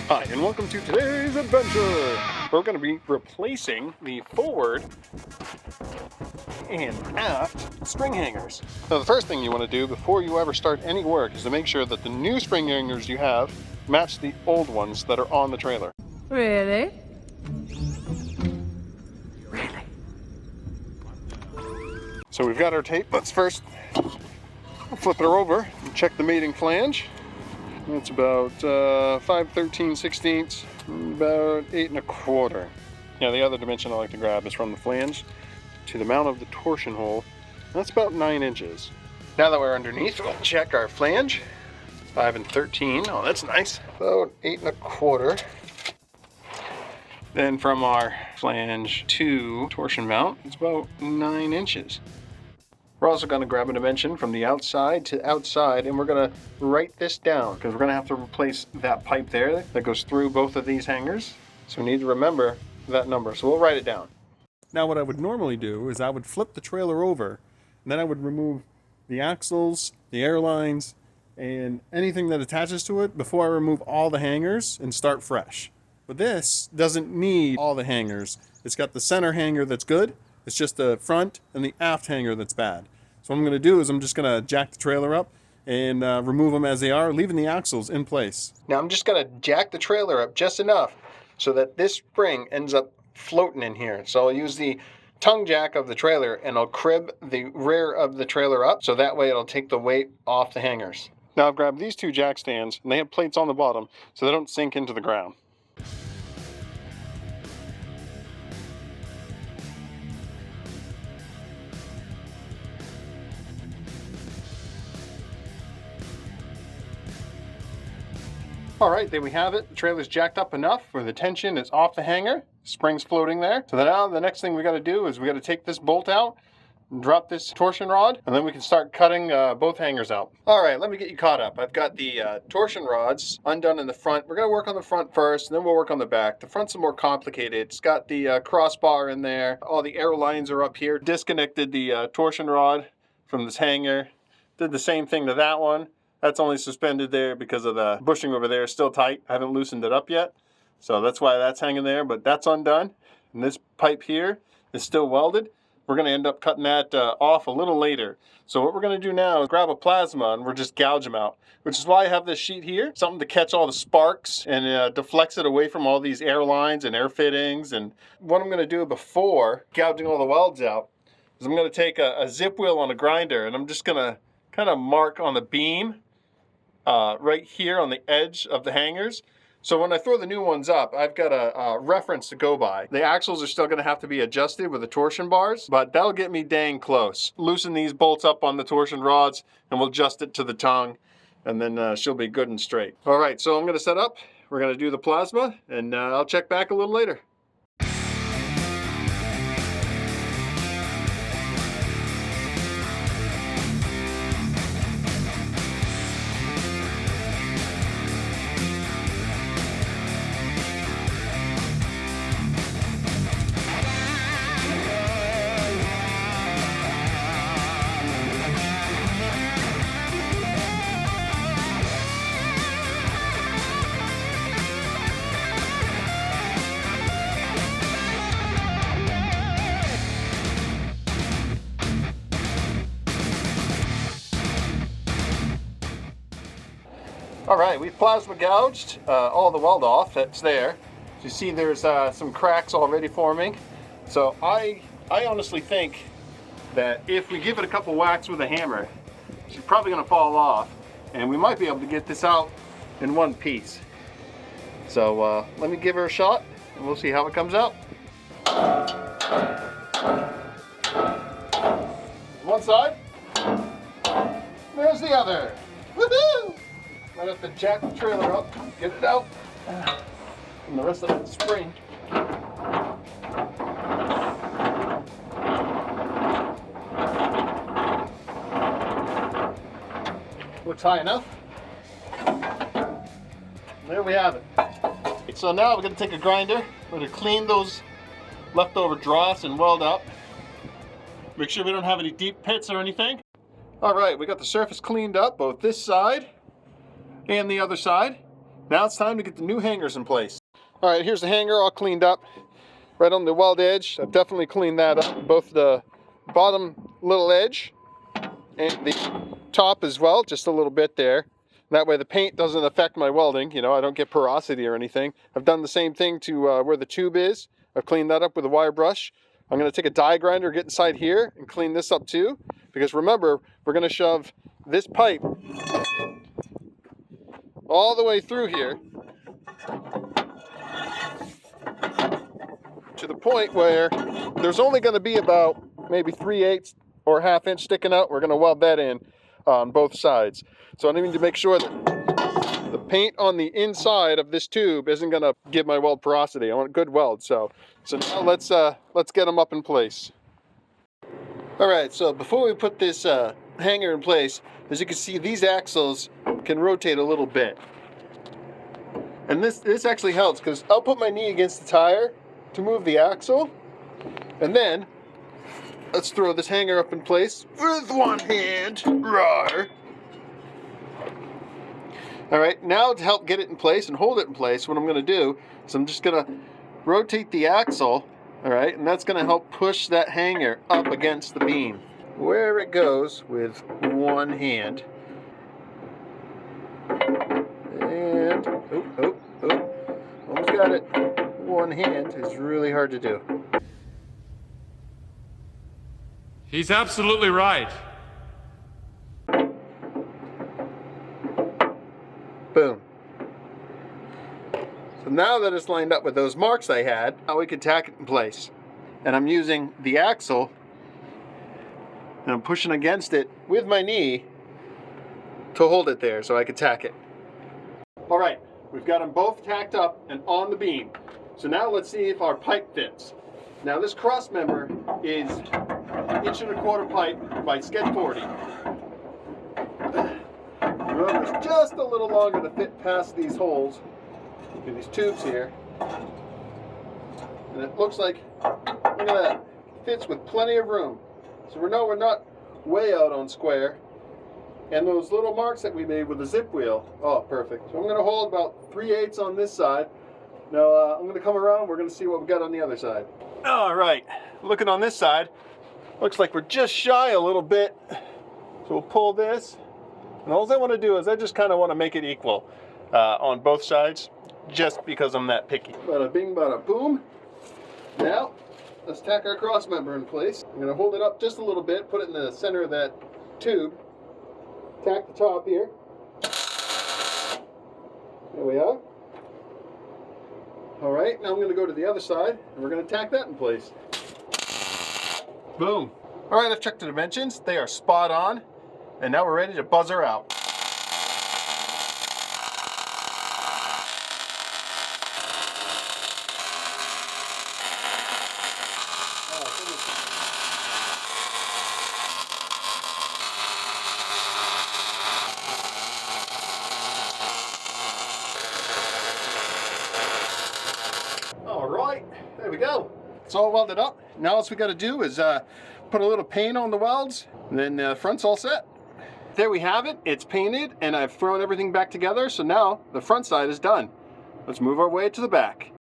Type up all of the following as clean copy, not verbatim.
Hi, and welcome to today's adventure! We're going to be replacing the forward and aft spring hangers. Now, the first thing you want to do before you ever start any work is to make sure that the new spring hangers you have match the old ones that are on the trailer. Really? So we've got our tape. Let's first flip her over and check the mating flange. It's about 5/13/16, about 8 1/4. Now the other dimension I like to grab is from the flange to the mount of the torsion hole. That's about 9 inches. Now that we're underneath, we'll check our flange. 5 13. Oh, that's nice. About 8 1/4. Then from our flange to torsion mount, it's about 9 inches. We're also going to grab a dimension from the outside to outside, and we're going to write this down because we're going to have to replace that pipe there that goes through both of these hangers. So we need to remember that number. So we'll write it down. Now what I would normally do is I would flip the trailer over, and then I would remove the axles, the airlines, and anything that attaches to it before I remove all the hangers and start fresh. But this doesn't need all the hangers. It's got the center hanger that's good. It's just the front and the aft hanger that's bad. So what I'm going to do is I'm just going to jack the trailer up and remove them as they are, leaving the axles in place. Now I'm just going to jack the trailer up just enough so that this spring ends up floating in here. So I'll use the tongue jack of the trailer and I'll crib the rear of the trailer up so that way it'll take the weight off the hangers. Now I've grabbed these two jack stands and they have plates on the bottom so they don't sink into the ground. Alright, there we have it. The trailer's jacked up enough where the tension is off the hanger. Spring's floating there. So now the next thing we got to do is we got to take this bolt out and drop this torsion rod, and then we can start cutting both hangers out. Alright, let me get you caught up. I've got the torsion rods undone in the front. We're going to work on the front first, and then we'll work on the back. The front's more complicated. It's got the crossbar in there. All the air lines are up here. Disconnected the torsion rod from this hanger. Did the same thing to that one. That's only suspended there because of the bushing over there is still tight. I haven't loosened it up yet. So that's why that's hanging there, but that's undone. And this pipe here is still welded. We're going to end up cutting that off a little later. So what we're going to do now is grab a plasma and we'll just gouge them out, which is why I have this sheet here. Something to catch all the sparks and deflects it away from all these air lines and air fittings. And what I'm going to do before gouging all the welds out is I'm going to take a zip wheel on a grinder and I'm just going to kind of mark on the beam right here on the edge of the hangers. So when I throw the new ones up, I've got a reference to go by. The axles are still going to have to be adjusted with the torsion bars, but that'll get me dang close. Loosen these bolts up on the torsion rods and we'll adjust it to the tongue, and then she'll be good and straight. All right, so I'm going to set up. We're going to do the plasma, and I'll check back a little later. All right, we've plasma gouged all the weld off that's there. So you see there's some cracks already forming. So I honestly think that if we give it a couple whacks with a hammer, she's probably gonna fall off, and we might be able to get this out in one piece. So let me give her a shot and we'll see how it comes out. One side, there's the other. Woohoo! Might have to jack the trailer up, get it out, and the rest of that spring. Looks high enough. There we have it. So now we're going to take a grinder. We're going to clean those leftover dross and weld up. Make sure we don't have any deep pits or anything. All right, we got the surface cleaned up, both this side and the other side. Now it's time to get the new hangers in place. All right, here's the hanger all cleaned up. Right on the weld edge. I've definitely cleaned that up. Both the bottom little edge and the top as well, just a little bit there. That way the paint doesn't affect my welding. You know, I don't get porosity or anything. I've done the same thing to where the tube is. I've cleaned that up with a wire brush. I'm going to take a die grinder, get inside here, and clean this up too. Because remember, we're going to shove this pipe all the way through here to the point where there's only going to be about maybe 3/8 or 1/2 inch sticking out. We're going to weld that in on both sides. So I need to make sure that the paint on the inside of this tube isn't going to give my weld porosity. I want a good weld. So now let's get them up in place. All right, so before we put this hanger in place, as you can see, these axles can rotate a little bit. And this actually helps because I'll put my knee against the tire to move the axle. And then, let's throw this hanger up in place with one hand. Rawr. All right, now to help get it in place and hold it in place, what I'm going to do is I'm just going to rotate the axle, all right, and that's going to help push that hanger up against the beam. Where it goes with one hand. And, almost got it. One hand is really hard to do. He's absolutely right. Boom. So now that it's lined up with those marks I had, now we can tack it in place. And I'm using the axle and I'm pushing against it with my knee to hold it there so I can tack it. All right, we've got them both tacked up and on the beam. So now let's see if our pipe fits. Now this cross member is 1.25 inch pipe by Sked 40. The rubber's just a little longer to fit past these holes in these tubes here. And it looks like, look at that, it fits with plenty of room. So we're not way out on square. And those little marks that we made with the zip wheel, oh, perfect. So I'm going to hold about 3/8 on this side. Now I'm going to come around, we're going to see what we got on the other side. All right, looking on this side, looks like we're just shy a little bit. So we'll pull this. And all I want to do is I just kind of want to make it equal on both sides, just because I'm that picky. Bada bing, bada boom. Now, let's tack our cross member in place. I'm going to hold it up just a little bit, put it in the center of that tube. Tack the top here. There we are. All right, now I'm going to go to the other side, and we're going to tack that in place. Boom. All right, I've checked the dimensions. They are spot on. And now we're ready to buzz her out. All right, there we go. It's all welded up. Now all we got to do is put a little paint on the welds, and then the front's all set. There we have it. It's painted, and I've thrown everything back together, so now the front side is done. Let's move our way to the back.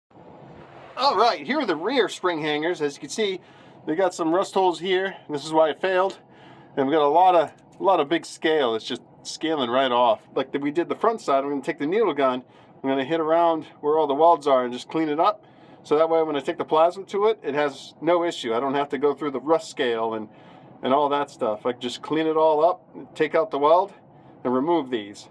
All right, here are the rear spring hangers. As you can see, they got some rust holes here. This is why it failed. And we got a lot of big scale. It's just scaling right off. Like we did the front side, I'm going to take the needle gun. I'm going to hit around where all the welds are and just clean it up. So that way when I take the plasma to it, it has no issue. I don't have to go through the rust scale and all that stuff. I can just clean it all up, take out the weld, and remove these.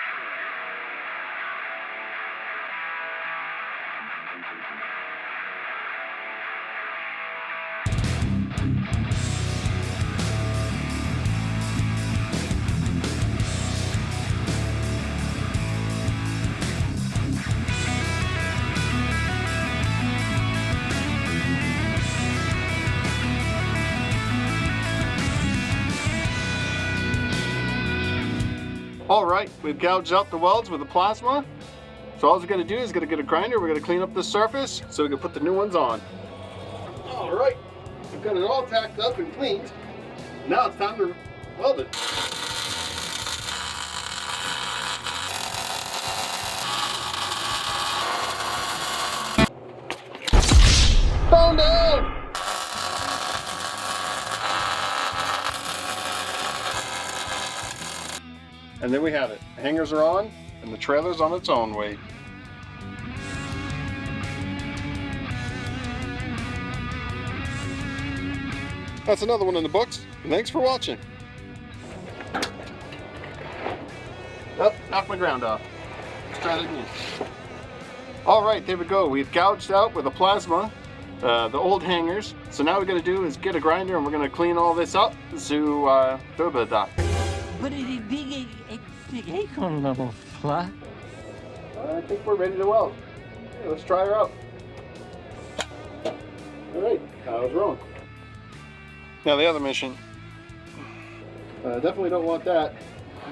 All right, we've gouged out the welds with the plasma. So all we're gonna do is get a grinder. We're gonna clean up this surface so we can put the new ones on. All right, we've got it all tacked up and cleaned. Now it's time to weld it. going down! And there we have it. The hangers are on, and the trailer's on its own way. That's another one in the books. Thanks for watching. Oh, knocked my ground off. Let's try that again. All right, there we go. We've gouged out with a plasma the old hangers. So now what we're gonna do is get a grinder and we're gonna clean all this up. So, But it big acorn level flat. I think we're ready to weld. Okay, let's try her out. All right, I was wrong. Now the other mission. Definitely don't want that.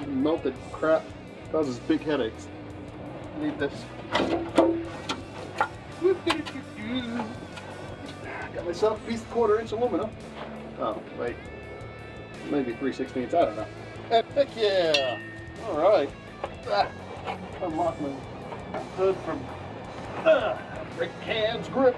Melted crap causes big headaches. Need this. Got myself a piece of 1/4-inch aluminum. Oh, wait. Maybe 3/16, I don't know. Heck yeah! Alright. Unlock my hood from brake can's grip.